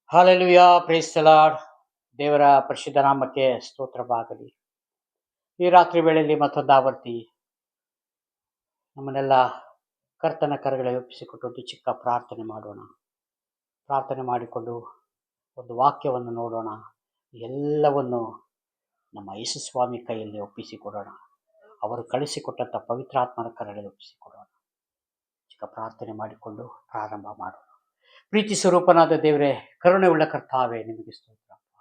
Hallelujah, praise the lord. ದೇವರ ಪರಿಶುದ್ಧ ನಾಮಕ್ಕೆ ಸ್ತೋತ್ರವಾಗಲಿ. ಈ ರಾತ್ರಿ ವೇಳೆಯಲ್ಲಿ ಮತ್ತೊಂದು ಆವರ್ತಿ ನಮ್ಮನ್ನೆಲ್ಲ ಕರ್ತನ ಕರಗಳಿಗೆ ಒಪ್ಪಿಸಿಕೊಟ್ಟು ಒಂದು ಚಿಕ್ಕ ಪ್ರಾರ್ಥನೆ ಮಾಡೋಣ. ಪ್ರಾರ್ಥನೆ ಮಾಡಿಕೊಂಡು ಒಂದು ವಾಕ್ಯವನ್ನು ನೋಡೋಣ. ಎಲ್ಲವನ್ನು ನಮ್ಮ ಯೇಸು ಸ್ವಾಮಿ ಕೈಯಲ್ಲಿ ಒಪ್ಪಿಸಿಕೊಡೋಣ. ಅವರು ಕಳಿಸಿಕೊಟ್ಟಂಥ ಪವಿತ್ರಾತ್ಮನ ಕರಗಳಲ್ಲಿ ಒಪ್ಪಿಸಿಕೊಡೋಣ. ಚಿಕ್ಕ ಪ್ರಾರ್ಥನೆ ಮಾಡಿಕೊಂಡು ಪ್ರಾರಂಭ ಮಾಡೋಣ. ಪ್ರೀತಿ ಸ್ವರೂಪನಾದ ದೇವರೇ, ಕರುಣೆ ಉಳ್ಳ ಕರ್ತಾವೇ, ನಿಮಗೆ ಸ್ತೋತ್ರಪ್ಪ.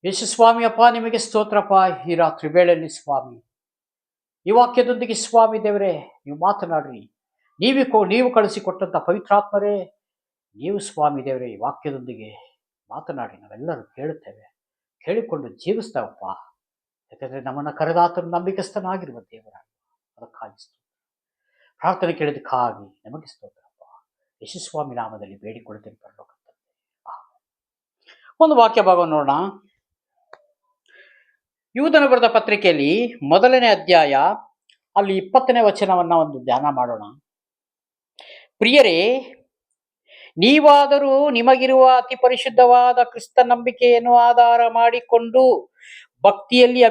ಯೇಸು ಸ್ವಾಮಿ ಅಪ್ಪ, ನಿಮಗೆ ಸ್ತೋತ್ರಪ್ಪ. ಈ ರಾತ್ರಿ ವೇಳೆಯಲ್ಲಿ ಸ್ವಾಮಿ, ಈ ವಾಕ್ಯದೊಂದಿಗೆ ಸ್ವಾಮಿ ದೇವರೇ, ನೀವು ಮಾತನಾಡ್ರಿ. ನೀವು ಕಳಿಸಿಕೊಟ್ಟಂಥ ಪವಿತ್ರಾತ್ಮರೇ, ನೀವು ಸ್ವಾಮಿ ದೇವರೇ ಈ ವಾಕ್ಯದೊಂದಿಗೆ ಮಾತನಾಡಿ. ನಾವೆಲ್ಲರೂ ಕೇಳುತ್ತೇವೆ, ಕೇಳಿಕೊಂಡು ಜೀವಿಸ್ತೇವಪ್ಪ. ಯಾಕಂದರೆ ನಮ್ಮನ್ನು ಕರೆದಾತನು ನಂಬಿಕಸ್ಥನಾಗಿರುವ ದೇವರ, ಅದಕ್ಕಾಗಿ ಪ್ರಾರ್ಥನೆ ಕೇಳಿದಕ್ಕಾಗಿ ನಮಗೆ ಸ್ತೋತ್ರಪ್ಪ. ಯೇಸುಸ್ವಾಮಿ ನಾಮದಲ್ಲಿ ಬೇಡಿಕೊಳ್ಳುತ್ತೇನೆ ಪರಲೋಕ ತಂದೆ. ಒಂದು ವಾಕ್ಯ ಭಾಗವನ್ನು ನೋಡೋಣ. ಯೂದನ ಬರೆದ ಪತ್ರಿಕೆಯಲ್ಲಿ 1ನೇ ಅಧ್ಯಾಯ ಅಲ್ಲಿ 20ನೇ ವಚನವನ್ನ ಒಂದು ಧ್ಯಾನ ಮಾಡೋಣ. ಪ್ರಿಯರೇ, ನೀವಾದರೂ ನಿಮಗಿರುವ ಅತಿ ಪರಿಶುದ್ಧವಾದ ಕ್ರಿಸ್ತ ನಂಬಿಕೆಯನ್ನು ಆಧಾರ ಮಾಡಿಕೊಂಡು ಭಕ್ತಿಯಲ್ಲಿ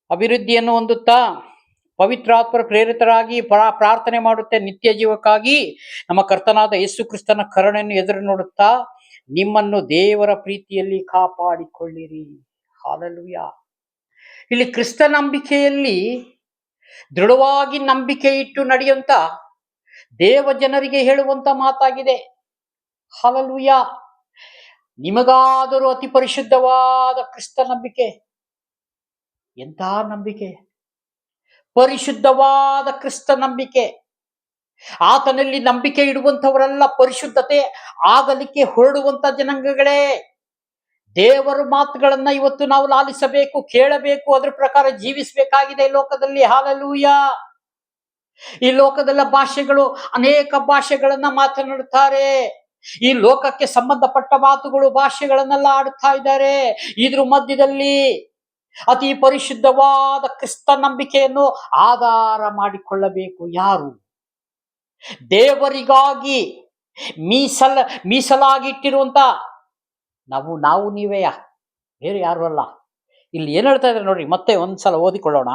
ಅಭಿವೃದ್ಧಿಯನ್ನು ಹೊಂದುತ್ತಾ ಪವಿತ್ರಾತ್ಮರ ಪ್ರೇರಿತರಾಗಿ ಪ್ರಾರ್ಥನೆ ಮಾಡುತ್ತೆ. ನಿತ್ಯ ಜೀವಕ್ಕಾಗಿ ನಮ್ಮ ಕರ್ತನಾದ ಯೇಸು ಕ್ರಿಸ್ತನ ಕರುಣೆಯನ್ನು ಎದುರು ನೋಡುತ್ತಾ ನಿಮ್ಮನ್ನು ದೇವರ ಪ್ರೀತಿಯಲ್ಲಿ ಕಾಪಾಡಿಕೊಳ್ಳಿರಿ. ಹಾಲೆಲೂಯಾ. ಇಲ್ಲಿ ಕ್ರಿಸ್ತ ನಂಬಿಕೆಯಲ್ಲಿ ದೃಢವಾಗಿ ನಂಬಿಕೆ ಇಟ್ಟು ನಡೆಯುವಂತ ದೇವ ಜನರಿಗೆ ಹೇಳುವಂತ ಮಾತಾಗಿದೆ. ಹಾಲೆಲೂಯಾ. ನಿಮಗಾದರೂ ಅತಿ ಪರಿಶುದ್ಧವಾದ ಕ್ರಿಸ್ತ ನಂಬಿಕೆ. ಎಂಥ ನಂಬಿಕೆ! ಪರಿಶುದ್ಧವಾದ ಕ್ರಿಸ್ತ ನಂಬಿಕೆ. ಆತನಲ್ಲಿ ನಂಬಿಕೆ ಇಡುವಂಥವರೆಲ್ಲ ಪರಿಶುದ್ಧತೆ ಆಗಲಿಕ್ಕೆ ಹೊರಡುವಂತ ಜನಾಂಗಗಳೇ. ದೇವರ ಮಾತುಗಳನ್ನ ಇವತ್ತು ನಾವು ಲಾಲಿಸಬೇಕು, ಕೇಳಬೇಕು, ಅದ್ರ ಪ್ರಕಾರ ಜೀವಿಸಬೇಕಾಗಿದೆ ಈ ಲೋಕದಲ್ಲಿ. ಹಾಲೆಲೂಯಾ. ಈ ಲೋಕದಲ್ಲ ಭಾಷೆಗಳು, ಅನೇಕ ಭಾಷೆಗಳನ್ನ ಮಾತನಾಡುತ್ತಾರೆ. ಈ ಲೋಕಕ್ಕೆ ಸಂಬಂಧಪಟ್ಟ ಮಾತುಗಳು, ಭಾಷೆಗಳನ್ನೆಲ್ಲ ಆಡುತ್ತಾ ಇದ್ದಾರೆ. ಇದ್ರ ಮಧ್ಯದಲ್ಲಿ ಅತಿ ಪರಿಶುದ್ಧವಾದ ಕ್ರಿಸ್ತ ನಂಬಿಕೆಯನ್ನು ಆಧಾರ ಮಾಡಿಕೊಳ್ಳಬೇಕು. ಯಾರು? ದೇವರಿಗಾಗಿ ಮೀಸಲಾಗಿಟ್ಟಿರುವಂತ ನಾವು ನೀವೇಯ, ಬೇರೆ ಯಾರು ಅಲ್ಲ. ಇಲ್ಲಿ ಏನ್ ಹೇಳ್ತಾ ಇದ್ದಾರೆ ನೋಡಿ, ಮತ್ತೆ ಒಂದ್ಸಲ ಓದಿಕೊಳ್ಳೋಣ.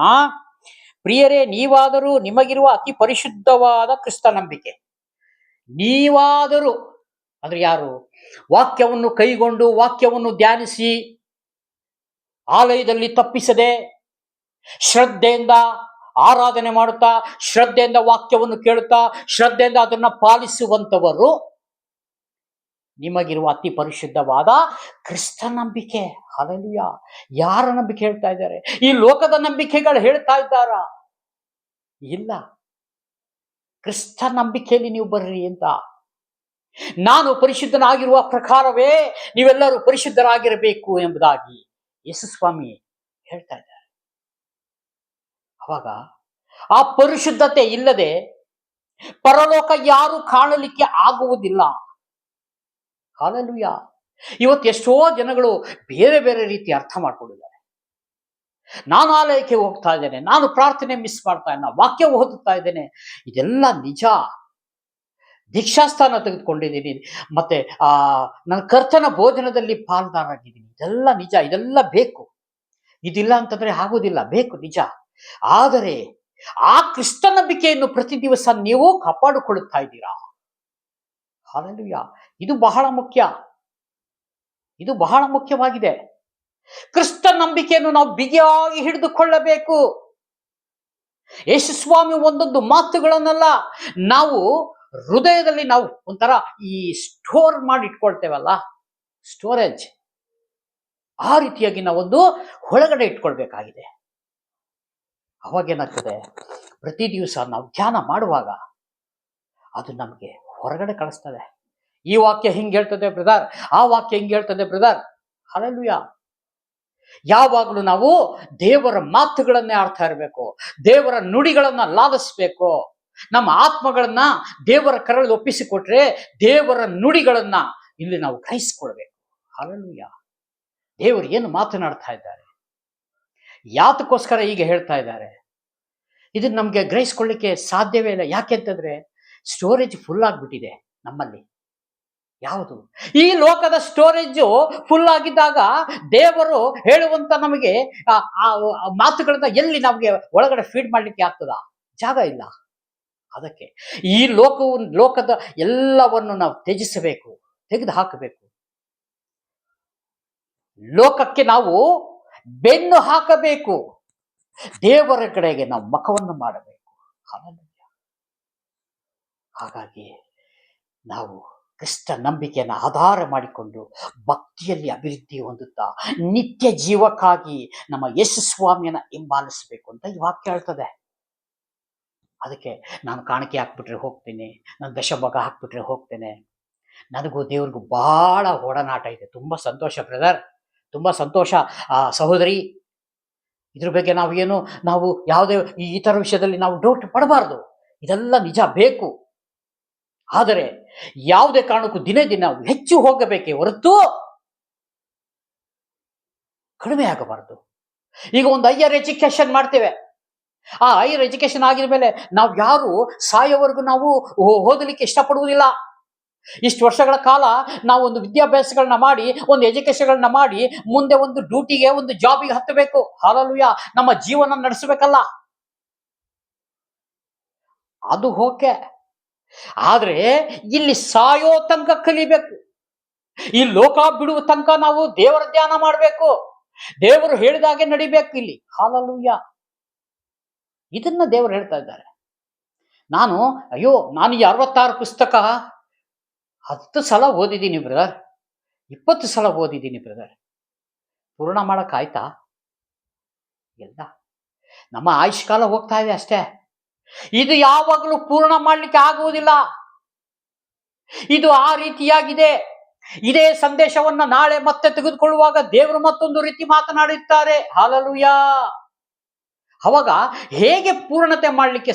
ಪ್ರಿಯರೇ, ನೀವಾದರೂ ನಿಮಗಿರುವ ಅತಿ ಪರಿಶುದ್ಧವಾದ ಕ್ರಿಸ್ತ ನಂಬಿಕೆ. ನೀವಾದರೂ ಅಂದ್ರೆ ಯಾರು? ವಾಕ್ಯವನ್ನು ಕೈಗೊಂಡು ವಾಕ್ಯವನ್ನು ಧ್ಯಾನಿಸಿ ಆಲಯದಲ್ಲಿ ತಪ್ಪಿಸದೆ ಶ್ರದ್ಧೆಯಿಂದ ಆರಾಧನೆ ಮಾಡುತ್ತಾ, ಶ್ರದ್ಧೆಯಿಂದ ವಾಕ್ಯವನ್ನು ಕೇಳುತ್ತಾ, ಶ್ರದ್ಧೆಯಿಂದ ಅದನ್ನ ಪಾಲಿಸುವಂತವರು ನಿಮಗಿರುವ ಅತಿ ಪರಿಶುದ್ಧವಾದ ಕ್ರಿಸ್ತ ನಂಬಿಕೆ. ಹಾಲೆಲೂಯಾ. ಯಾರ ನಂಬಿಕೆ ಹೇಳ್ತಾ ಇದ್ದಾರೆ? ಈ ಲೋಕದ ನಂಬಿಕೆಗಳು ಹೇಳ್ತಾ ಇದ್ದಾರಾ? ಇಲ್ಲ. ಕ್ರಿಸ್ತ ನಂಬಿಕೆಯಲ್ಲಿ ನೀವು ಬರ್ರಿ ಅಂತ. ನಾನು ಪರಿಶುದ್ಧನಾಗಿರುವ ಪ್ರಕಾರವೇ ನೀವೆಲ್ಲರೂ ಪರಿಶುದ್ಧರಾಗಿರಬೇಕು ಎಂಬುದಾಗಿ ಯೇಸು ಸ್ವಾಮಿ ಹೇಳ್ತಾ ಇದ್ದಾರೆ. ಅವಾಗ ಆ ಪರಿಶುದ್ಧತೆ ಇಲ್ಲದೆ ಪರಲೋಕ ಯಾರು ಕಾಣಲಿಕ್ಕೆ ಆಗುವುದಿಲ್ಲ. ಹಾಲೆಲೂಯಾ. ಇವತ್ತು ಎಷ್ಟೋ ಜನಗಳು ಬೇರೆ ಬೇರೆ ರೀತಿ ಅರ್ಥ ಮಾಡ್ಕೊಂಡಿದ್ದಾರೆ. ನಾನು ಆಲಯಕ್ಕೆ ಹೋಗ್ತಾ ಇದ್ದೇನೆ, ನಾನು ಪ್ರಾರ್ಥನೆ ಮಿಸ್ ಮಾಡ್ತಾ ಇದ್ದೇನೆ, ವಾಕ್ಯ ಓದುತ್ತಾ ಇದ್ದೇನೆ, ಇದೆಲ್ಲ ನಿಜ. ದೀಕ್ಷಾಸ್ಥಾನ ತೆಗೆದುಕೊಂಡಿದ್ದೀನಿ, ಮತ್ತೆ ನನ್ನ ಕರ್ತನ ಭೋಜನದಲ್ಲಿ ಪಾಲ್ದಾರಾಗಿದ್ದೀನಿ, ಇದೆಲ್ಲ ನಿಜ. ಇದೆಲ್ಲ ಬೇಕು. ಇದಿಲ್ಲ ಅಂತಂದ್ರೆ ಆಗುವುದಿಲ್ಲ. ಬೇಕು, ನಿಜ. ಆದರೆ ಆ ಕ್ರಿಸ್ತ ನಂಬಿಕೆಯನ್ನು ಪ್ರತಿ ದಿವಸ ನೀವು ಕಾಪಾಡಿಕೊಳ್ಳುತ್ತಾ ಇದ್ದೀರಾ. ಹಾಲೆಲೂಯಾ. ಇದು ಬಹಳ ಮುಖ್ಯ. ಇದು ಬಹಳ ಮುಖ್ಯವಾಗಿದೆ. ಕ್ರಿಸ್ತ ನಂಬಿಕೆಯನ್ನು ನಾವು ಬಿಗಿಯಾಗಿ ಹಿಡಿದುಕೊಳ್ಳಬೇಕು. ಯೇಸುಸ್ವಾಮಿ ಒಂದೊಂದು ಮಾತುಗಳನ್ನೆಲ್ಲ ನಾವು ಹೃದಯದಲ್ಲಿ ನಾವು ಒಂಥರ ಈ ಸ್ಟೋರ್ ಮಾಡಿ ಇಟ್ಕೊಳ್ತೇವಲ್ಲ, ಸ್ಟೋರೇಜ್, ಆ ರೀತಿಯಾಗಿ ನಾವೊಂದು ಒಳಗಡೆ ಇಟ್ಕೊಳ್ಬೇಕಾಗಿದೆ. ಅವಾಗೇನಾಗ್ತದೆ, ಪ್ರತಿ ದಿವಸ ನಾವು ಧ್ಯಾನ ಮಾಡುವಾಗ ಅದು ನಮಗೆ ಹೊರಗಡೆ ಕಳಿಸ್ತದೆ. ಈ ವಾಕ್ಯ ಹಿಂಗೆ ಹೇಳ್ತದೆ ಬ್ರದರ್, ಆ ವಾಕ್ಯ ಹಿಂಗೆ ಹೇಳ್ತದೆ ಬ್ರದರ್. ಹಾಲೆಲೂಯಾ. ಯಾವಾಗಲೂ ನಾವು ದೇವರ ಮಾತುಗಳನ್ನೇ ಆಡ್ತಾ ಇರಬೇಕು, ದೇವರ ನುಡಿಗಳನ್ನ ಲಾಲಿಸ್ಬೇಕು. ನಮ್ಮ ಆತ್ಮಗಳನ್ನ ದೇವರ ಕರಳು ಒಪ್ಪಿಸಿಕೊಟ್ರೆ ದೇವರ ನುಡಿಗಳನ್ನ ಇಲ್ಲಿ ನಾವು ಗ್ರಹಿಸಿಕೊಳ್ಬೇಕು. ಹಾಲೆಲೂಯಾ. ದೇವರು ಏನು ಮಾತನಾಡ್ತಾ ಇದ್ದಾರೆ, ಯಾತಕ್ಕೋಸ್ಕರ ಹೀಗೆ ಹೇಳ್ತಾ ಇದ್ದಾರೆ, ಇದನ್ನ ನಮ್ಗೆ ಗ್ರಹಿಸ್ಕೊಳ್ಳಿಕ್ಕೆ ಸಾಧ್ಯವೇ ಇಲ್ಲ. ಯಾಕೆಂತಂದ್ರೆ ಸ್ಟೋರೇಜ್ ಫುಲ್ ಆಗ್ಬಿಟ್ಟಿದೆ ನಮ್ಮಲ್ಲಿ. ಯಾವುದು? ಈ ಲೋಕದ ಸ್ಟೋರೇಜು ಫುಲ್ ಆಗಿದ್ದಾಗ ದೇವರು ಹೇಳುವಂತ ನಮಗೆ ಆ ಮಾತುಗಳನ್ನ ಎಲ್ಲಿ ನಮಗೆ ಒಳಗಡೆ ಫೀಡ್ ಮಾಡ್ಲಿಕ್ಕೆ ಆಗ್ತದ? ಜಾಗ ಇಲ್ಲ. ಅದಕ್ಕೆ ಈ ಲೋಕದ ಎಲ್ಲವನ್ನು ನಾವು ತ್ಯಜಿಸಬೇಕು, ತೆಗೆದು ಹಾಕಬೇಕು. ಲೋಕಕ್ಕೆ ನಾವು ಬೆನ್ನು ಹಾಕಬೇಕು, ದೇವರ ಕಡೆಗೆ ನಾವು ಮುಖವನ್ನು ಮಾಡಬೇಕು. ಹಾಗಾಗಿ ನಾವು ಕ್ರಿಸ್ತ ನಂಬಿಕೆಯನ್ನು ಆಧಾರ ಮಾಡಿಕೊಂಡು ಭಕ್ತಿಯಲ್ಲಿ ಅಭಿವೃದ್ಧಿ ಹೊಂದುತ್ತಾ ನಿತ್ಯ ಜೀವಕ್ಕಾಗಿ ನಮ್ಮ ಯೇಸು ಸ್ವಾಮಿಯನ್ನ ಹಿಂಬಾಲಿಸಬೇಕು ಅಂತ ಈ ವಾಕ್ಯ ಹೇಳ್ತದೆ. ಅದಕ್ಕೆ ನಾನು ಕಾಣಿಕೆ ಹಾಕ್ಬಿಟ್ರೆ ಹೋಗ್ತೇನೆ, ನಾನು ದಶಭಾಗ ಹಾಕ್ಬಿಟ್ರೆ ಹೋಗ್ತೇನೆ. ನನಗೂ ದೇವ್ರಿಗೂ ಬಹಳ ಒಡನಾಟ ಇದೆ. ತುಂಬಾ ಸಂತೋಷ ಬ್ರದರ್, ತುಂಬಾ ಸಂತೋಷ ಸಹೋದರಿ. ಇದ್ರ ಬಗ್ಗೆ ನಾವು ಯಾವುದೇ ಈ ಥರ ವಿಷಯದಲ್ಲಿ ನಾವು ಡೌಟ್ ಪಡಬಾರ್ದು. ಇದೆಲ್ಲ ನಿಜ ಬೇಕು. ಆದರೆ ಯಾವುದೇ ಕಾರಣಕ್ಕೂ ದಿನೇ ದಿನ ಹೆಚ್ಚು ಹೋಗಬೇಕೇ ಹೊರತು ಕಡಿಮೆ ಆಗಬಾರದು. ಈಗ ಒಂದು ಹೈಯರ್ ಎಜುಕೇಶನ್ ಮಾಡ್ತೇವೆ. ಆ ಹೈಯರ್ ಎಜುಕೇಶನ್ ಆಗಿದ ಮೇಲೆ ನಾವು ಯಾರು ಸಾಯೋವರೆಗೂ ನಾವು ಓದಲಿಕ್ಕೆ ಇಷ್ಟಪಡುವುದಿಲ್ಲ. ಇಷ್ಟು ವರ್ಷಗಳ ಕಾಲ ನಾವು ಒಂದು ವಿದ್ಯಾಭ್ಯಾಸಗಳನ್ನ ಮಾಡಿ, ಒಂದು ಎಜುಕೇಶನ್ಗಳನ್ನ ಮಾಡಿ, ಮುಂದೆ ಒಂದು ಡ್ಯೂಟಿಗೆ, ಒಂದು ಜಾಬಿಗೆ ಹತ್ತಬೇಕು. ಹಾಲೆಲೂಯಾ, ನಮ್ಮ ಜೀವನ ನಡೆಸಬೇಕಲ್ಲ. ಅದು ಓಕೆ. ಆದ್ರೆ ಇಲ್ಲಿ ಸಾಯೋ ತನಕ ಕಲಿಬೇಕು. ಈ ಲೋಕ ಬಿಡುವ ತನಕ ನಾವು ದೇವರ ಧ್ಯಾನ ಮಾಡಬೇಕು, ದೇವರು ಹೇಳಿದಾಗೆ ನಡಿಬೇಕು ಇಲ್ಲಿ. ಹಾಲೆಲೂಯಾ, ಇದನ್ನ ದೇವರು ಹೇಳ್ತಾ ಇದ್ದಾರೆ. ನಾನು ಈ 66 ಪುಸ್ತಕ 10 ಸಲ ಓದಿದ್ದೀನಿ ಬ್ರದರ್, 20 ಸಲ ಓದಿದ್ದೀನಿ ಬ್ರದರ್. ಪೂರ್ಣ ಮಾಡಕ್ಕಾಯ್ತಾ? ಇಲ್ಲ. ನಮ್ಮ ಆಯುಷ್ಕಾಲ ಹೋಗ್ತಾ ಇದೆ ಅಷ್ಟೇ. ಇದು ಯಾವಾಗಲೂ ಪೂರ್ಣ ಮಾಡ್ಲಿಕ್ಕೆ ಆಗುವುದಿಲ್ಲ. ಇದು ಆ ರೀತಿಯಾಗಿದೆ. ಇದೇ ಸಂದೇಶವನ್ನ ನಾಳೆ ಮತ್ತೆ ತೆಗೆದುಕೊಳ್ಳುವಾಗ ದೇವರು ಮತ್ತೊಂದು ರೀತಿ ಮಾತನಾಡುತ್ತಾರೆ. ಹಾಲೆಲೂಯಾ. ಅವಾಗ ಹೇಗೆ ಪೂರ್ಣತೆ ಮಾಡಲಿಕ್ಕೆ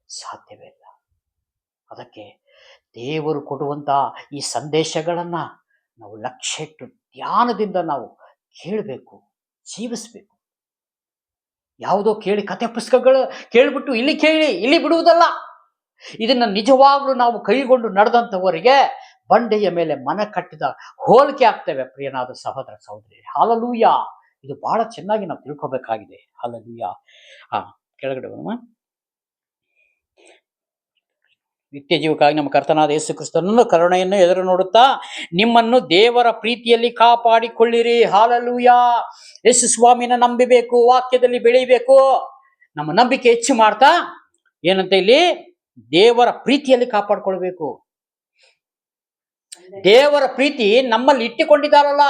ಸಾಧ್ಯವೇ ಇಲ್ಲ. ಅದಕ್ಕೆ ದೇವರು ಕೊಡುವಂತ ಈ ಸಂದೇಶಗಳನ್ನ ನಾವು ಲಕ್ಷ್ಯ ಇಟ್ಟು ಧ್ಯಾನದಿಂದ ನಾವು ಕೇಳಬೇಕು, ಜೀವಿಸ್ಬೇಕು. ಯಾವುದೋ ಕೇಳಿ ಕಥೆ ಪುಸ್ತಕಗಳು ಕೇಳಿಬಿಟ್ಟು ಇಲ್ಲಿ ಬಿಡುವುದಲ್ಲ. ಇದನ್ನ ನಿಜವಾಗ್ಲೂ ನಾವು ಕೈಗೊಂಡು ನಡೆದಂತವರಿಗೆ ಬಂಡೆಯ ಮೇಲೆ ಮನ ಕಟ್ಟಿದ ಹೋಲಿಕೆ ಆಗ್ತೇವೆ. ಪ್ರಿಯನಾದ ಸಹೋದರ ಸಹೋದರಿ, ಹಾಲೆಲೂಯಾ. ಇದು ಬಹಳ ಚೆನ್ನಾಗಿ ನಾವು ತಿಳ್ಕೋಬೇಕಾಗಿದೆ. ಹಾಲೆಲೂಯಾ. ಕೆಳಗಡೆ ನಿತ್ಯ ಜೀವಕ್ಕಾಗಿ ನಮ್ಮ ಕರ್ತನಾದ ಯೇಸು ಕ್ರಿಸ್ತನನ್ನು ಕರುಣೆಯನ್ನು ಎದುರು ನೋಡುತ್ತಾ ನಿಮ್ಮನ್ನು ದೇವರ ಪ್ರೀತಿಯಲ್ಲಿ ಕಾಪಾಡಿಕೊಳ್ಳಿರಿ. ಹಾಲೆಲೂಯಾ. ಯೇಸು ಸ್ವಾಮಿನ ನಂಬಬೇಕು, ವಾಕ್ಯದಲ್ಲಿ ಬೆಳೀಬೇಕು. ನಮ್ಮ ನಂಬಿಕೆ ಹೆಚ್ಚು ಮಾಡ್ತಾ ಏನಂತ ಇಲ್ಲಿ ದೇವರ ಪ್ರೀತಿಯಲ್ಲಿ ಕಾಪಾಡಿಕೊಳ್ಬೇಕು. ದೇವರ ಪ್ರೀತಿ ನಮ್ಮಲ್ಲಿ ಇಟ್ಟುಕೊಂಡಿದ್ದಾರಲ್ಲ,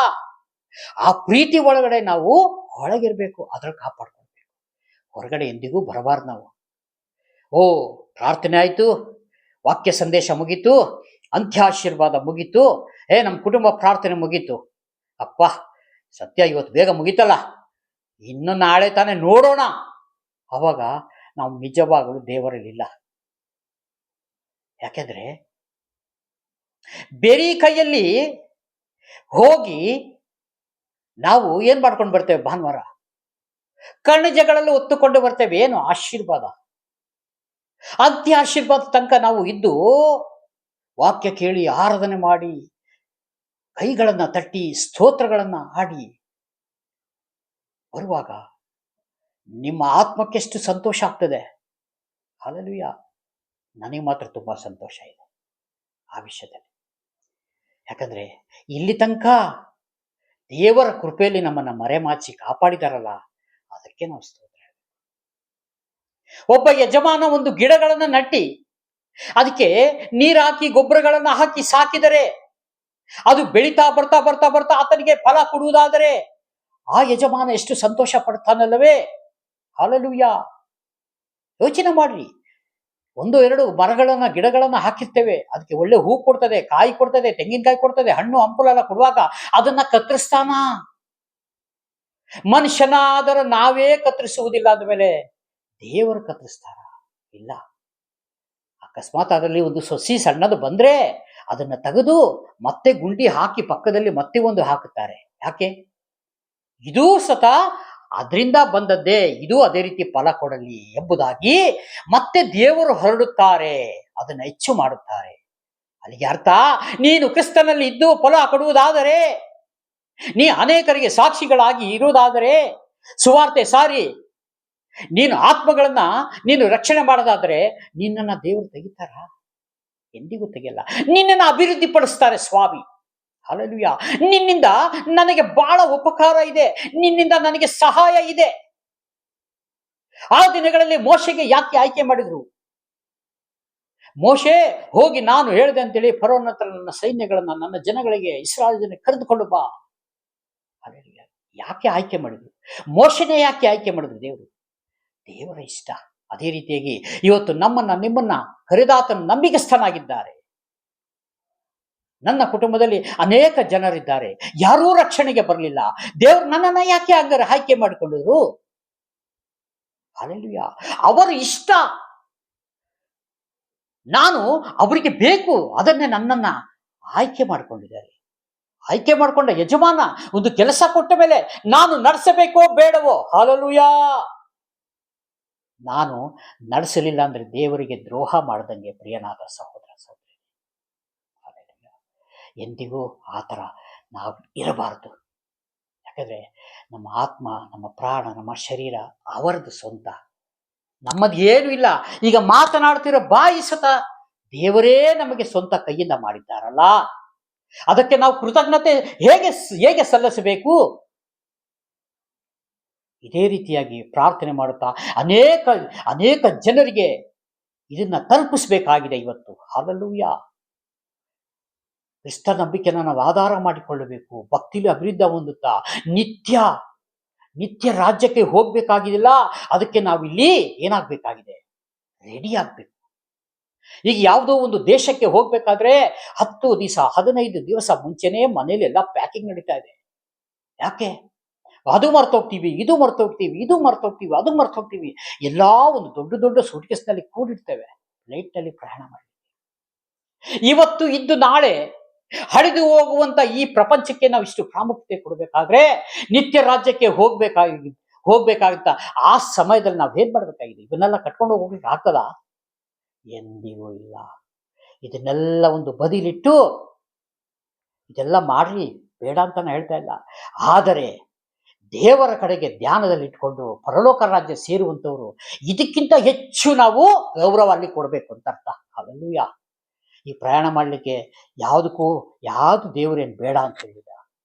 ಆ ಪ್ರೀತಿ ಒಳಗಡೆ ನಾವು ಒಳಗಿರ್ಬೇಕು, ಅದ್ರಲ್ಲಿ ಕಾಪಾಡ್ಕೊಳ್ಬೇಕು. ಹೊರಗಡೆ ಎಂದಿಗೂ ಬರಬಾರ್ದು ನಾವು. ಪ್ರಾರ್ಥನೆ ಆಯ್ತು, ವಾಕ್ಯ ಸಂದೇಶ ಮುಗೀತು, ಅಂತ್ಯಾಶೀರ್ವಾದ ಮುಗೀತು, ನಮ್ಮ ಕುಟುಂಬ ಪ್ರಾರ್ಥನೆ ಮುಗೀತು, ಅಪ್ಪ ಸತ್ಯ ಇವತ್ತು ಬೇಗ ಮುಗೀತಲ್ಲ, ಇನ್ನು ನಾಳೆ ತಾನೇ ನೋಡೋಣ. ಅವಾಗ ನಾವು ನಿಜವಾಗಲೂ ದೇವರಲ್ಲಿಲ್ಲ. ಯಾಕೆಂದ್ರೆ ಬೇರೆ ಕೈಯಲ್ಲಿ ಹೋಗಿ ನಾವು ಏನ್ ಮಾಡ್ಕೊಂಡು ಬರ್ತೇವೆ? ಭಾನುವಾರ ಕಣ್ಣಜಗಳಲ್ಲಿ ಒತ್ತುಕೊಂಡು ಬರ್ತೇವೆ. ಏನು ಆಶೀರ್ವಾದ? ಅಂತ್ಯ ಆಶೀರ್ವಾದ ತನಕ ನಾವು ಇದ್ದು ವಾಕ್ಯ ಕೇಳಿ ಆರಾಧನೆ ಮಾಡಿ ಕೈಗಳನ್ನ ತಟ್ಟಿ ಸ್ತೋತ್ರಗಳನ್ನ ಹಾಡಿ ಬರುವಾಗ ನಿಮ್ಮ ಆತ್ಮಕ್ಕೆಷ್ಟು ಸಂತೋಷ ಆಗ್ತದೆ. ಹಲ್ಲೆಲೂಯಾ. ನನಗೆ ಮಾತ್ರ ತುಂಬಾ ಸಂತೋಷ ಇದೆ ಆ ವಿಷಯದಲ್ಲಿ. ಯಾಕಂದ್ರೆ ಇಲ್ಲಿ ತನಕ ದೇವರ ಕೃಪೆಯಲ್ಲಿ ನಮ್ಮನ್ನ ಮರೆಮಾಚಿ ಕಾಪಾಡಿದಾರಲ್ಲ, ಅದಕ್ಕೆ ನಾವು ಸ್ತೋತ್ರ. ಒಬ್ಬ ಯಜಮಾನ ಒಂದು ಗಿಡಗಳನ್ನ ನಟ್ಟಿ ಅದಕ್ಕೆ ನೀರು ಹಾಕಿ ಗೊಬ್ಬರಗಳನ್ನ ಹಾಕಿ ಸಾಕಿದರೆ ಅದು ಬೆಳೀತಾ ಬರ್ತಾ ಆತನಿಗೆ ಫಲ ಕೊಡುವುದಾದರೆ ಆ ಯಜಮಾನ ಎಷ್ಟು ಸಂತೋಷ ಪಡ್ತಾನಲ್ಲವೇ? ಹಲ್ಲೆಲೂಯಾ. ಯೋಚನೆ ಮಾಡ್ರಿ, 1-2 ಮರಗಳನ್ನ ಗಿಡಗಳನ್ನ ಹಾಕಿರ್ತೇವೆ, ಅದಕ್ಕೆ ಒಳ್ಳೆ ಹೂ ಕೊಡ್ತದೆ, ಕಾಯಿ ಕೊಡ್ತದೆ, ತೆಂಗಿನಕಾಯಿ ಕೊಡ್ತದೆ, ಹಣ್ಣು ಹಂಪಲೆಲ್ಲ ಕೊಡುವಾಗ ಅದನ್ನ ಕತ್ತರಿಸ್ತಾನ ಮನುಷ್ಯನಾದರೂ ನಾವೇ ಕತ್ತರಿಸುವುದಿಲ್ಲ. ಅಂದಮೇಲೆ ದೇವರು ಕತ್ತರಿಸ್ತಾರ? ಇಲ್ಲ. ಅಕಸ್ಮಾತ್ ಅದರಲ್ಲಿ ಒಂದು ಸೊಸಿ ಸಣ್ಣದು ಬಂದ್ರೆ ಅದನ್ನ ತೆಗೆದು ಮತ್ತೆ ಗುಂಡಿ ಹಾಕಿ ಪಕ್ಕದಲ್ಲಿ ಮತ್ತೆ ಒಂದು ಹಾಕುತ್ತಾರೆ. ಯಾಕೆ? ಇದೂ ಸತ ಅದರಿಂದ ಬಂದದ್ದೇ, ಇದು ಅದೇ ರೀತಿ ಫಲ ಕೊಡಲಿ ಎಂಬುದಾಗಿ ಮತ್ತೆ ದೇವರು ಹೊರಡುತ್ತಾರೆ, ಅದನ್ನ ಹೆಚ್ಚು ಮಾಡುತ್ತಾರೆ. ಅಲ್ಲಿಗೆ ಅರ್ಥ, ನೀನು ಕ್ರಿಸ್ತನಲ್ಲಿ ಇದ್ದು ಫಲ ಕೊಡುವುದಾದರೆ, ನೀ ಅನೇಕರಿಗೆ ಸಾಕ್ಷಿಗಳಾಗಿ ಇರುವುದಾದರೆ, ಸುವಾರ್ತೆ ಸಾರಿ ನೀನು ಆತ್ಮಗಳನ್ನ ನೀನು ರಕ್ಷಣೆ ಮಾಡೋದಾದ್ರೆ, ನಿನ್ನನ್ನ ದೇವರು ತೆಗಿತಾರ? ಎಂದಿಗೂ ತೆಗೆಯಲ್ಲ. ನಿನ್ನನ್ನು ಅಭಿವೃದ್ಧಿ ಪಡಿಸ್ತಾರೆ ಸ್ವಾಮಿ. ಹಲ್ಲೆಲೂಯಾ. ನಿನ್ನಿಂದ ನನಗೆ ಬಹಳ ಉಪಕಾರ ಇದೆ, ನಿನ್ನಿಂದ ನನಗೆ ಸಹಾಯ ಇದೆ. ಆ ದಿನಗಳಲ್ಲಿ ಮೋಶೆಗೆ ಯಾಕೆ ಆಯ್ಕೆ ಮಾಡಿದ್ರು? ಮೋಶೆ ಹೋಗಿ ನಾನು ಹೇಳಿದೆ ಅಂತೇಳಿ ಫರೋನ ಹತ್ರ ನನ್ನ ಸೈನ್ಯಗಳನ್ನ, ನನ್ನ ಜನಗಳಿಗೆ, ಇಸ್ರಾಯೇಲ್ ಜನ ಕರೆದುಕೊಂಡು ಬಾ. ಹಲ್ಲೆಲೂಯಾ. ಯಾಕೆ ಆಯ್ಕೆ ಮಾಡಿದ್ರು? ಮೋಶೆನೇ ಯಾಕೆ ಆಯ್ಕೆ ಮಾಡಿದ್ರು? ದೇವರ ಇಷ್ಟ. ಅದೇ ರೀತಿಯಾಗಿ ಇವತ್ತು ನಮ್ಮನ್ನ ನಿಮ್ಮನ್ನ ಕರೆದಾತನ ನಂಬಿಕಸ್ಥನಾಗಿದ್ದಾರೆ. ನನ್ನ ಕುಟುಂಬದಲ್ಲಿ ಅನೇಕ ಜನರಿದ್ದಾರೆ, ಯಾರೂ ರಕ್ಷಣೆಗೆ ಬರಲಿಲ್ಲ. ದೇವರು ನನ್ನನ್ನ ಯಾಕೆ ಹಂಗಾರೆ ಆಯ್ಕೆ ಮಾಡಿಕೊಂಡಿದ್ರು? ಹಲ್ಲೆಲೂಯಾ. ಅವರ ಇಷ್ಟ, ನಾನು ಅವರಿಗೆ ಬೇಕು, ಅದನ್ನೇ ನನ್ನನ್ನ ಆಯ್ಕೆ ಮಾಡಿಕೊಂಡಿದ್ದಾರೆ. ಆಯ್ಕೆ ಮಾಡಿಕೊಂಡ ಯಜಮಾನ ಒಂದು ಕೆಲಸ ಕೊಟ್ಟ ಮೇಲೆ ನಾನು ನಡೆಸಬೇಕೋ ಬೇಡವೋ? ಹಲ್ಲೆಲೂಯಾ. ನಾನು ನಡೆಸಲಿಲ್ಲ ಅಂದ್ರೆ ದೇವರಿಗೆ ದ್ರೋಹ ಮಾಡದಂಗೆ ಪ್ರಿಯನಾದ ಸಹೋದರ ಸಹೋದರಿ. ಎಂದಿಗೂ ಆ ಥರ ನಾವು ಇರಬಾರದು. ಯಾಕಂದ್ರೆ ನಮ್ಮ ಆತ್ಮ, ನಮ್ಮ ಪ್ರಾಣ, ನಮ್ಮ ಶರೀರ ಅವರದ್ದು ಸ್ವಂತ, ನಮ್ಮದು ಏನೂ ಇಲ್ಲ. ಈಗ ಮಾತನಾಡ್ತಿರೋ ಬಾಯಿ ಸತ ದೇವರೇ ನಮಗೆ ಸ್ವಂತ ಕೈಯಿಂದ ಮಾಡಿದ್ದಾರಲ್ಲ, ಅದಕ್ಕೆ ನಾವು ಕೃತಜ್ಞತೆ ಹೇಗೆ ಸಲ್ಲಿಸಬೇಕು? ಇದೇ ರೀತಿಯಾಗಿ ಪ್ರಾರ್ಥನೆ ಮಾಡುತ್ತಾ ಅನೇಕ ಜನರಿಗೆ ಇದನ್ನ ತಲುಪಿಸಬೇಕಾಗಿದೆ ಇವತ್ತು. ಹಲ್ಲೆಲೂಯಾ. ಕ್ರಿಸ್ತ ನಂಬಿಕೆಯನ್ನು ನಾವು ಆಧಾರ ಮಾಡಿಕೊಳ್ಳಬೇಕು. ಭಕ್ತಿಲಿ ಅಭಿವೃದ್ಧಿ ಹೊಂದುತ್ತಾ ನಿತ್ಯ ರಾಜ್ಯಕ್ಕೆ ಹೋಗ್ಬೇಕಾಗಿಲ್ಲ. ಅದಕ್ಕೆ ನಾವು ಇಲ್ಲಿ ಏನಾಗಬೇಕಾಗಿದೆ? ರೆಡಿ ಆಗ್ಬೇಕು. ಈಗ ಯಾವುದೋ ಒಂದು ದೇಶಕ್ಕೆ ಹೋಗ್ಬೇಕಾದ್ರೆ 10 ದಿವಸ 15 ದಿವಸ ಮುಂಚೆನೇ ಮನೇಲಿ ಎಲ್ಲ ಪ್ಯಾಕಿಂಗ್ ನಡೀತಾ ಇದೆ. ಯಾಕೆ? ಅದು ಮರ್ತೋಗ್ತೀವಿ, ಇದು ಮರ್ತೋಗ್ತೀವಿ, ಅದು ಮರ್ತೋಗ್ತೀವಿ. ಎಲ್ಲಾ ಒಂದು ದೊಡ್ಡ ಸೂಟ್ಕೇಸ್ನಲ್ಲಿ ಕೂಡಿಡ್ತೇವೆ ಫ್ಲೈಟ್ನಲ್ಲಿ ಪ್ರಯಾಣ ಮಾಡಿ. ಇವತ್ತು ಇದ್ದು ನಾಳೆ ಹರಿದು ಹೋಗುವಂತ ಈ ಪ್ರಪಂಚಕ್ಕೆ ನಾವು ಇಷ್ಟು ಪ್ರಾಮುಖ್ಯತೆ ಕೊಡಬೇಕಾದ್ರೆ, ನಿತ್ಯ ರಾಜ್ಯಕ್ಕೆ ಹೋಗ್ಬೇಕಾಗುತ್ತಾ ಆ ಸಮಯದಲ್ಲಿ ನಾವು ಏನ್ ಮಾಡ್ಬೇಕಾಗಿದೆ? ಇವನ್ನೆಲ್ಲ ಕಟ್ಕೊಂಡು ಹೋಗ್ಲಿಕ್ಕೆ ಆಗ್ತದ? ಎಂದಿಗೂ ಇಲ್ಲ. ಇದನ್ನೆಲ್ಲ ಒಂದು ಬದಿಲಿಟ್ಟು ಇದೆಲ್ಲ ಮಾಡ್ರಿ, ಬೇಡ ಅಂತ ನಾನು ಹೇಳ್ತಾ ಇಲ್ಲ. ಆದರೆ ದೇವರ ಕಡೆಗೆ ಧ್ಯಾನದಲ್ಲಿ ಇಟ್ಕೊಂಡು ಪರಲೋಕ ರಾಜ್ಯ ಸೇರುವಂತವರು ಇದಕ್ಕಿಂತ ಹೆಚ್ಚು ನಾವು ಗೌರವ ಅಲ್ಲಿ ಕೊಡಬೇಕು ಅಂತ ಅರ್ಥ. ಹಲ್ಲೆಲೂಯಾ. ಈ ಪ್ರಯಾಣ ಮಾಡಲಿಕ್ಕೆ ಯಾವುದು ದೇವರೇನು ಬೇಡ ಅಂತ ಹೇಳಿದ.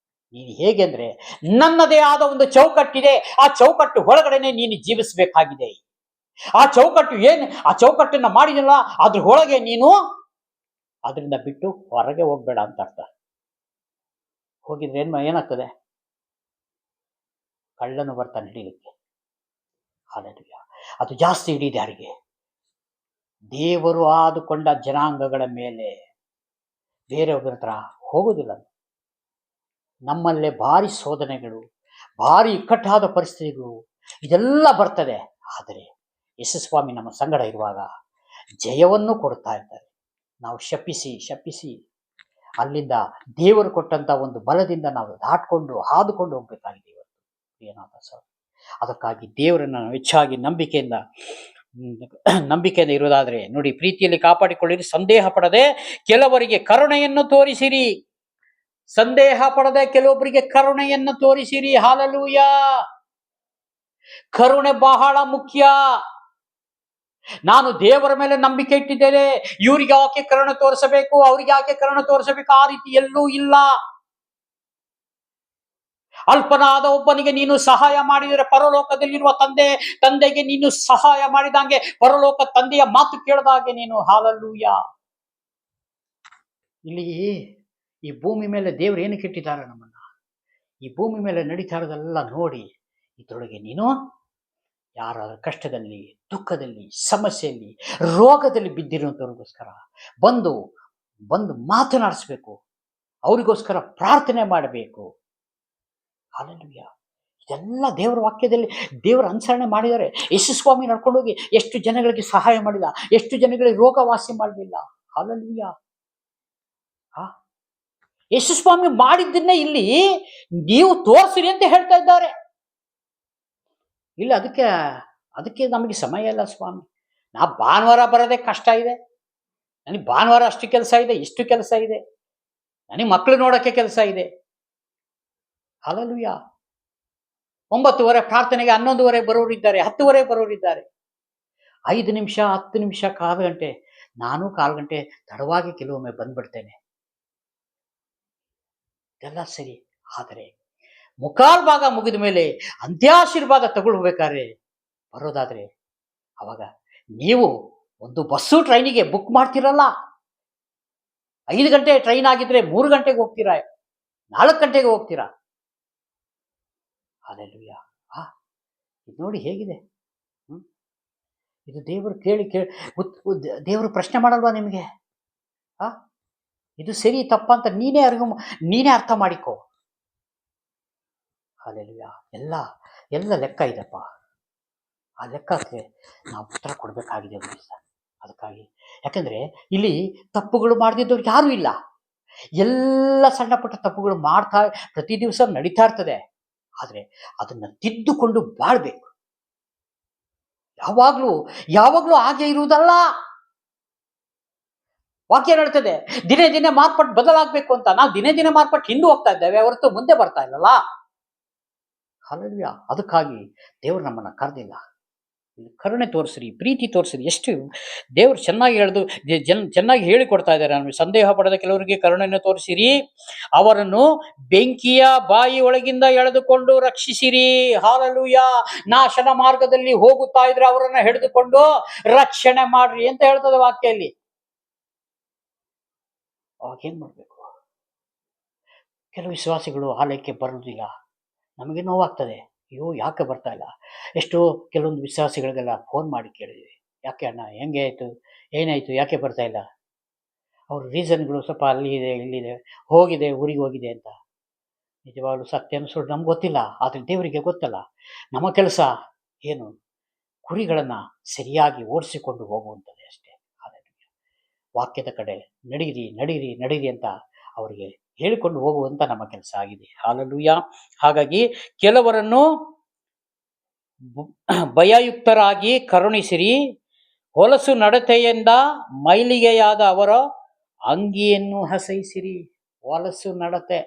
ನೀನು ಹೇಗೆ ಅಂದ್ರೆ, ನನ್ನದೇ ಆದ ಒಂದು ಚೌಕಟ್ಟಿದೆ, ಆ ಚೌಕಟ್ಟು ಒಳಗಡೆನೆ ನೀನು ಜೀವಿಸಬೇಕಾಗಿದೆ. ಆ ಚೌಕಟ್ಟನ್ನ ಮಾಡಿದಿಲ್ಲ, ಅದ್ರ ಒಳಗೆ ನೀನು ಅದರಿಂದ ಬಿಟ್ಟು ಹೊರಗೆ ಹೋಗ್ಬೇಡ ಅಂತ ಅರ್ಥ. ಹೋಗಿದ್ರೆ ಏನಾಗ್ತದೆ? ಕಳ್ಳನು ಬರ್ತಾನೆ ಹಿಡಿಲಿಕ್ಕೆ. ಹಲ್ಲೆಲೂಯಾ. ಅದು ಜಾಸ್ತಿ ಹಿಡಿದು ಯಾರಿಗೆ? ದೇವರು ಆದುಕೊಂಡ ಜನಾಂಗಗಳ ಮೇಲೆ ಬೇರೆಯವ್ರ ಹತ್ರ ಹೋಗೋದಿಲ್ಲ. ನಮ್ಮಲ್ಲೇ ಭಾರಿ ಶೋಧನೆಗಳು, ಭಾರಿ ಇಕ್ಕಟ್ಟಾದ ಪರಿಸ್ಥಿತಿಗಳು ಇದೆಲ್ಲ ಬರ್ತದೆ. ಆದರೆ ಯೇಸುಸ್ವಾಮಿ ನಮ್ಮ ಸಂಗಡ ಇರುವಾಗ ಜಯವನ್ನು ಕೊಡ್ತಾ ಇರ್ತಾರೆ. ನಾವು ಶಪಿಸಿ ಅಲ್ಲಿಂದ ದೇವರು ಕೊಟ್ಟಂತ ಒಂದು ಬಲದಿಂದ ನಾವು ಹಾದುಕೊಂಡು ಹೋಗ್ಬೇಕಾಗಿದೆ ಇವತ್ತು. ಏನಾದ ಸರ್, ಅದಕ್ಕಾಗಿ ದೇವರನ್ನು ನಾವು ಹೆಚ್ಚಾಗಿ ನಂಬಿಕೆಯಿಂದ ಇರುವುದಾದ್ರೆ ನೋಡಿ, ಪ್ರೀತಿಯಲ್ಲಿ ಕಾಪಾಡಿಕೊಳ್ಳಿರಿ, ಸಂದೇಹ ಪಡದೆ ಕೆಲವರಿಗೆ ಕರುಣೆಯನ್ನು ತೋರಿಸಿರಿ. ಸಂದೇಹ ಪಡದೆ ಕೆಲವೊಬ್ಬರಿಗೆ ಕರುಣೆಯನ್ನು ತೋರಿಸಿರಿ. ಹಲ್ಲೆಲೂಯಾ. ಕರುಣೆ ಬಹಳ ಮುಖ್ಯ. ನಾನು ದೇವರ ಮೇಲೆ ನಂಬಿಕೆ ಇಟ್ಟಿದ್ದೇನೆ, ಇವ್ರಿಗೆ ಯಾಕೆ ಕರುಣೆ ತೋರಿಸಬೇಕು, ಅವ್ರಿಗೆ ಯಾಕೆ ಕರುಣೆ ತೋರಿಸಬೇಕು, ಆ ರೀತಿ ಎಲ್ಲೂ ಇಲ್ಲ. ಅಲ್ಪನಾದ ಒಬ್ಬನಿಗೆ ನೀನು ಸಹಾಯ ಮಾಡಿದರೆ ಪರಲೋಕದಲ್ಲಿರುವ ತಂದೆಗೆ ನೀನು ಸಹಾಯ ಮಾಡಿದಂಗೆ, ಪರಲೋಕ ತಂದೆಯ ಮಾತು ಕೇಳದಾಗೆ ನೀನು. ಹಲ್ಲೆಲೂಯಾ. ಇಲ್ಲಿ ಈ ಭೂಮಿ ಮೇಲೆ ದೇವರು ಏನಕ್ಕೆ ಇಟ್ಟಿದ್ದಾರೆ ನಮ್ಮನ್ನ? ಈ ಭೂಮಿ ಮೇಲೆ ನಡೀತಾ ಇರೋದೆಲ್ಲ ನೋಡಿ, ಇದರೊಳಗೆ ನೀನು ಯಾರ ಕಷ್ಟದಲ್ಲಿ, ದುಃಖದಲ್ಲಿ, ಸಮಸ್ಯೆಯಲ್ಲಿ, ರೋಗದಲ್ಲಿ ಬಿದ್ದಿರುವಂತವ್ರಿಗೋಸ್ಕರ ಬಂದು ಮಾತನಾಡಿಸ್ಬೇಕು, ಅವರಿಗೋಸ್ಕರ ಪ್ರಾರ್ಥನೆ ಮಾಡಬೇಕು. ಹಲ್ಲೆಲೂಯಾ. ಇದೆಲ್ಲ ದೇವರ ವಾಕ್ಯದಲ್ಲಿ ದೇವರ ಅನುಸರಣೆ ಮಾಡಿದ್ದಾರೆ. ಯೇಸುಸ್ವಾಮಿ ನಡ್ಕೊಂಡೋಗಿ ಎಷ್ಟು ಜನಗಳಿಗೆ ಸಹಾಯ ಮಾಡಿದ, ಎಷ್ಟು ಜನಗಳಿಗೆ ರೋಗ ವಾಸಿ ಮಾಡಲಿಲ್ಲ. ಹಲ್ಲೆಲೂಯಾ. ಯೇಸುಸ್ವಾಮಿ ಮಾಡಿದ್ದನ್ನೇ ಇಲ್ಲಿ ನೀವು ತೋರಿಸಿರಿ ಅಂತ ಹೇಳ್ತಾ ಇದ್ದಾರೆ. ಇಲ್ಲ, ಅದಕ್ಕೆ ನಮಗೆ ಸಮಯ ಇಲ್ಲ ಸ್ವಾಮಿ, ನಾ ಭಾನುವಾರ ಬರೋದೇ ಕಷ್ಟ ಇದೆ, ನನಗೆ ಭಾನುವಾರ ಅಷ್ಟು ಕೆಲಸ ಇದೆ, ಇಷ್ಟು ಕೆಲಸ ಇದೆ, ನನಗೆ ಮಕ್ಕಳು ನೋಡೋಕ್ಕೆ ಕೆಲಸ ಇದೆ. ಹಲ್ಲೆಲೂಯಾ. 9:30 ಪ್ರಾರ್ಥನೆಗೆ 11:30 ಬರೋರಿದ್ದಾರೆ, 10:30 ಬರೋರಿದ್ದಾರೆ. 5 ನಿಮಿಷ, 10 ನಿಮಿಷ, ಕಾಲು ಗಂಟೆ. ನಾನು ಕಾಲು ಗಂಟೆ ತಡವಾಗಿ ಕೆಲವೊಮ್ಮೆ ಬಂದ್ಬಿಡ್ತೇನೆ. ಇದೆಲ್ಲ ಸರಿ. ಆದರೆ ಮುಕ್ಕಾಲು ಭಾಗ ಮುಗಿದ ಮೇಲೆ ಅಂತ್ಯಾಶೀರ್ವಾದ ತಗೊಳ್ಬೇಕಾದ್ರೆ ಬರೋದಾದ್ರೆ ಅವಾಗ ನೀವು ಒಂದು ಬಸ್ಸು ಟ್ರೈನಿಗೆ ಬುಕ್ ಮಾಡ್ತಿರಲ್ಲ. 5 ಗಂಟೆ ಟ್ರೈನ್ ಆಗಿದ್ರೆ 3 ಗಂಟೆಗೆ ಹೋಗ್ತೀರಾ, 4 ಗಂಟೆಗೆ ಹೋಗ್ತೀರಾ. ಹಲ್ಲೆಲೂಯಾ. ಇದು ನೋಡಿ ಹೇಗಿದೆ. ಇದು ದೇವರು ಕೇಳಿ ದೇವರು ಪ್ರಶ್ನೆ ಮಾಡಲ್ವಾ ನಿಮಗೆ? ಇದು ಸರಿ ತಪ್ಪಂತ ನೀನೇ ಅರ್ಥ ಮಾಡಿಕೋ. ಹಲ್ಲೆಲೂಯಾ. ಎಲ್ಲ ಲೆಕ್ಕ ಇದೆಪ್ಪ. ಆ ಲೆಕ್ಕಕ್ಕೆ ನಾವು ಉತ್ತರ ಕೊಡಬೇಕಾಗಿದೆ ಒಂದು ದಿವಸ. ಅದಕ್ಕಾಗಿ ಯಾಕಂದ್ರೆ ಇಲ್ಲಿ ತಪ್ಪುಗಳು ಮಾಡದಿದ್ದವ್ರು ಯಾರೂ ಇಲ್ಲ. ಎಲ್ಲ ಸಣ್ಣ ಪುಟ್ಟ ತಪ್ಪುಗಳು ಪ್ರತಿ ದಿವಸ ನಡೀತಾ ಇರ್ತದೆ. ಆದರೆ ಅದನ್ನ ತಿದ್ದುಕೊಂಡು ಬಾಳ್ಬೇಕು. ಯಾವಾಗ್ಲೂ ಹಾಗೆ ಇರುವುದಲ್ಲ. ವಾಕ್ಯ ಹೇಳ್ತದೆ ದಿನೇ ದಿನೇ ಮಾರ್ಪಟ್ಟು ಬದಲಾಗಬೇಕು ಅಂತ. ನಾವು ದಿನೇ ದಿನೇ ಮಾರ್ಪಟ್ಟು ಹಿಂದೆ ಹೋಗ್ತಾ ಇದ್ದೇವೆ ಹೊರತು ಮುಂದೆ ಬರ್ತಾ ಇಲ್ಲಲ್ಲ. ಹಲ್ಲೆಲೂಯಾ. ಅದಕ್ಕಾಗಿ ದೇವರು ನಮ್ಮನ್ನ ಕರೆದಿಲ್ಲ. ಕರುಣೆ ತೋರಿಸ್ರಿ, ಪ್ರೀತಿ ತೋರಿಸ್ರಿ. ಎಷ್ಟು ದೇವರು ಚೆನ್ನಾಗಿ ಹೇಳಿಕೊಡ್ತಾ ಇದ್ದಾರೆ. ನಮಗೆ ಸಂದೇಹ ಪಡೆದ ಕೆಲವರಿಗೆ ಕರುಣೆಯನ್ನು ತೋರಿಸಿರಿ, ಅವರನ್ನು ಬೆಂಕಿಯ ಬಾಯಿ ಒಳಗಿಂದ ಎಳೆದುಕೊಂಡು ರಕ್ಷಿಸಿರಿ. ಹಲ್ಲೆಲೂಯಾ. ನಾಶನ ಮಾರ್ಗದಲ್ಲಿ ಹೋಗುತ್ತಾ ಇದ್ರೆ ಅವರನ್ನ ಹಿಡಿದುಕೊಂಡು ರಕ್ಷಣೆ ಮಾಡ್ರಿ ಅಂತ ಹೇಳ್ತದೆ ವಾಕ್ಯಲ್ಲಿ. ಅವಾಗ ಏನ್ ಮಾಡ್ಬೇಕು? ಕೆಲವು ವಿಶ್ವಾಸಿಗಳು ಆಲಯಕ್ಕೆ ಬರುವುದಿಲ್ಲ. ನಮಗೆ ನೋವಾಗ್ತದೆ. ಅಯ್ಯೋ ಯಾಕೆ ಬರ್ತಾ ಇಲ್ಲ? ಎಷ್ಟೋ ಕೆಲವೊಂದು ವಿಶ್ವಾಸಿಗಳಿಗೆಲ್ಲ ಫೋನ್ ಮಾಡಿ ಕೇಳಿದ್ವಿ, ಯಾಕೆ ಅಣ್ಣ, ಹೆಂಗೆ ಆಯಿತು, ಏನಾಯಿತು, ಯಾಕೆ ಬರ್ತಾ ಇಲ್ಲ? ಅವ್ರ ರೀಸನ್ಗಳು ಸ್ವಲ್ಪ ಅಲ್ಲಿದೆ ಇಲ್ಲಿದೆ, ಊರಿಗೆ ಹೋಗಿದೆ ಅಂತ. ನಿಜವಾಗ್ಲೂ ಸತ್ಯನ ಸುಳ್ಳು ನಮ್ಗೆ ಗೊತ್ತಿಲ್ಲ, ಆದರೆ ದೇವರಿಗೆ ಗೊತ್ತಲ್ಲ. ನಮ್ಮ ಕೆಲಸ ಏನು? ಕುರಿಗಳನ್ನು ಸರಿಯಾಗಿ ಓಡಿಸಿಕೊಂಡು ಹೋಗುವಂಥದ್ದೇ ಅಷ್ಟೇ. ವಾಕ್ಯದ ಕಡೆ ನಡೀರಿ ಅಂತ ಅವರಿಗೆ ಹೇಳಿಕೊಂಡು ಹೋಗುವಂತ ನಮ್ಮ ಕೆಲಸ ಆಗಿದೆ. ಹಲ್ಲೆಲೂಯಾ. ಹಾಗಾಗಿ ಕೆಲವರನ್ನು ಭಯಯುಕ್ತರಾಗಿ ಕರುಣಿಸಿರಿ, ಹೊಲಸು ನಡತೆಯಿಂದ ಮೈಲಿಗೆಯಾದ ಅವರ ಅಂಗಿಯನ್ನು ಹಸೈಸಿರಿ. ಹೊಲಸು ನಡತೆ,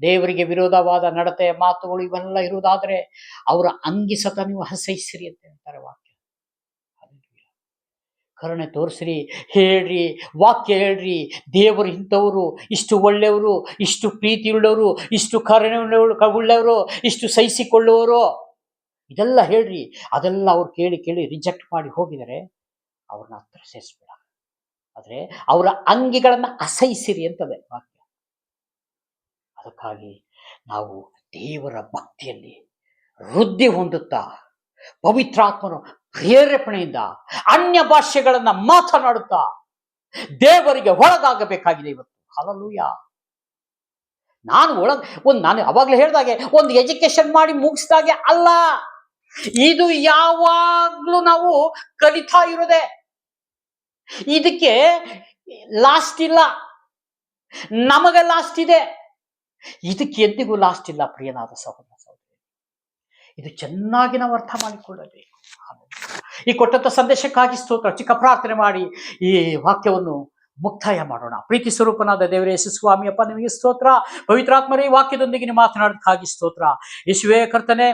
ದೇವರಿಗೆ ವಿರೋಧವಾದ ನಡತೆ, ಮಾತುಗಳು ಇವೆಲ್ಲ ಇರುವುದಾದ್ರೆ ಅವರ ಅಂಗಿ ಸತ ನೀವು ಹಸೈಸಿರಿ ಅಂತ ಹೇಳ್ತಾರೆ ವಾಕ್ಯ. ಕರುಣೆ ತೋರಿಸ್ರಿ, ಹೇಳ್ರಿ, ವಾಕ್ಯ ಹೇಳ್ರಿ. ದೇವರು ಇಂಥವರು, ಇಷ್ಟು ಒಳ್ಳೆಯವರು, ಇಷ್ಟು ಪ್ರೀತಿ ಉಳ್ಳವರು, ಇಷ್ಟು ಕರುಣೆ ಉಳ್ಳವರು, ಇಷ್ಟು ಸಹಿಸಿಕೊಳ್ಳುವವರು, ಇದೆಲ್ಲ ಹೇಳ್ರಿ. ಅದೆಲ್ಲ ಅವ್ರು ಕೇಳಿ ರಿಜೆಕ್ಟ್ ಮಾಡಿ ಹೋಗಿದರೆ ಅವ್ರನ್ನ ಹತ್ರ ಸೇರಿಸ್ಬೇಡ. ಆದರೆ ಅವರ ಅಂಗಿಗಳನ್ನು ಅಸಹಿಸಿರಿ ಅಂತದೆ ವಾಕ್ಯ. ಅದಕ್ಕಾಗಿ ನಾವು ದೇವರ ಭಕ್ತಿಯಲ್ಲಿ ವೃದ್ಧಿ ಹೊಂದುತ್ತಾ ಪವಿತ್ರಾತ್ಮನು ಪ್ರೇರೇಪಣೆಯಿಂದ ಅನ್ಯ ಭಾಷೆಗಳನ್ನ ಮಾತನಾಡುತ್ತಾ ದೇವರಿಗೆ ಒಳಗಾಗಬೇಕಾಗಿದೆ ಇವತ್ತು. ಹಲ್ಲೆಲೂಯಾ. ನಾನು ಅವಾಗಲೇ ಹೇಳಿದಾಗೆ ಒಂದು ಎಜುಕೇಶನ್ ಮಾಡಿ ಮುಗಿಸಿದಾಗೆ ಅಲ್ಲ, ಇದು ಯಾವಾಗ್ಲೂ ನಾವು ಕಲಿತಾ ಇರೋದೆ. ಇದಕ್ಕೆ ಲಾಸ್ಟ್ ಇಲ್ಲ, ನಮಗೆ ಲಾಸ್ಟ್ ಇದೆ. ಇದಕ್ಕೆ ಎಂದಿಗೂ ಲಾಸ್ಟ್ ಇಲ್ಲ ಪ್ರಿಯನಾದ ಸಹೋದರ ಸಹೋದರಿ. ಇದು ಚೆನ್ನಾಗಿ ನಾವು ಅರ್ಥ ಮಾಡಿಕೊಳ್ಳಬೇಕು. ಈ ಕೊಟ್ಟಂತ ಸಂದೇಶಕ್ಕಾಗಿ ಸ್ತೋತ್ರ. ಚಿಕ್ಕ ಪ್ರಾರ್ಥನೆ ಮಾಡಿ ಈ ವಾಕ್ಯವನ್ನು ಮುಕ್ತಾಯ ಮಾಡೋಣ. ಪ್ರೀತಿ ಸ್ವರೂಪನಾದ ದೇವರೇ ಯೇಸು ಸ್ವಾಮಿ, ಅಪ್ಪ ನಿಮಗೆ ಸ್ತೋತ್ರ. ಪವಿತ್ರಾತ್ಮರೇ, ಈ ವಾಕ್ಯದೊಂದಿಗೆ ನೀವು ಮಾತನಾಡೋದಕ್ಕಾಗಿ ಸ್ತೋತ್ರ. ಯೇಸುವೇ ಕರ್ತನೆ,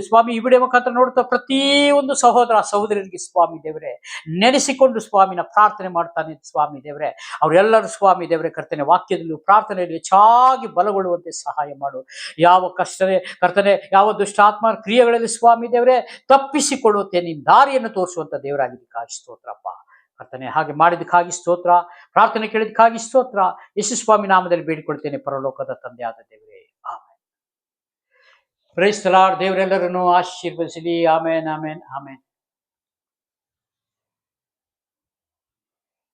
ಸ್ವಾಮಿ ಈ ವಿಡಿಯೋ ಮುಖಾಂತರ ನೋಡುತ್ತಾ ಪ್ರತಿಯೊಂದು ಸಹೋದರ ಸಹೋದರರಿಗೆ ಸ್ವಾಮಿ ದೇವರೇ ನೆನೆಸಿಕೊಂಡು ಸ್ವಾಮಿನ ಪ್ರಾರ್ಥನೆ ಮಾಡ್ತಾನೆ ಸ್ವಾಮಿ ದೇವರೇ. ಅವರೆಲ್ಲರೂ ಸ್ವಾಮಿ ದೇವರೇ ಕರ್ತನೆ ವಾಕ್ಯದಲ್ಲಿ ಪ್ರಾರ್ಥನೆಯಲ್ಲಿ ಹೆಚ್ಚಾಗಿ ಬಲಗೊಳ್ಳುವಂತೆ ಸಹಾಯ ಮಾಡು. ಯಾವ ಕರ್ತನೆ ಯಾವ ದುಷ್ಟಾತ್ಮ ಕ್ರಿಯೆಗಳಲ್ಲಿ ಸ್ವಾಮಿ ದೇವರೇ ತಪ್ಪಿಸಿಕೊಳ್ಳುವಂತೆ ನಿನ್ನ ದಾರಿಯನ್ನು ತೋರಿಸುವಂತ ದೇವರಾಗಿದ್ದಕ್ಕಾಗಿ ಸ್ತೋತ್ರಪ್ಪ ಕರ್ತನೆ. ಹಾಗೆ ಮಾಡಿದಕ್ಕಾಗಿ ಸ್ತೋತ್ರ. ಪ್ರಾರ್ಥನೆ ಕೇಳಿದಕ್ಕಾಗಿ ಸ್ತೋತ್ರ. ಯೇಸು ಸ್ವಾಮಿ ನಾಮದಲ್ಲಿ ಬೇಡಿಕೊಳ್ತೇನೆ ಪರಲೋಕದ ತಂದೆಯಾದ ದೇವರೇ, ಆಮೇನ್. Praise the lord. ದೇವರೆಲ್ಲರನ್ನು ಆಶೀರ್ವದಿಸಲಿ. ಆಮೇನ್, ಆಮೇನ್, ಆಮೇನ್.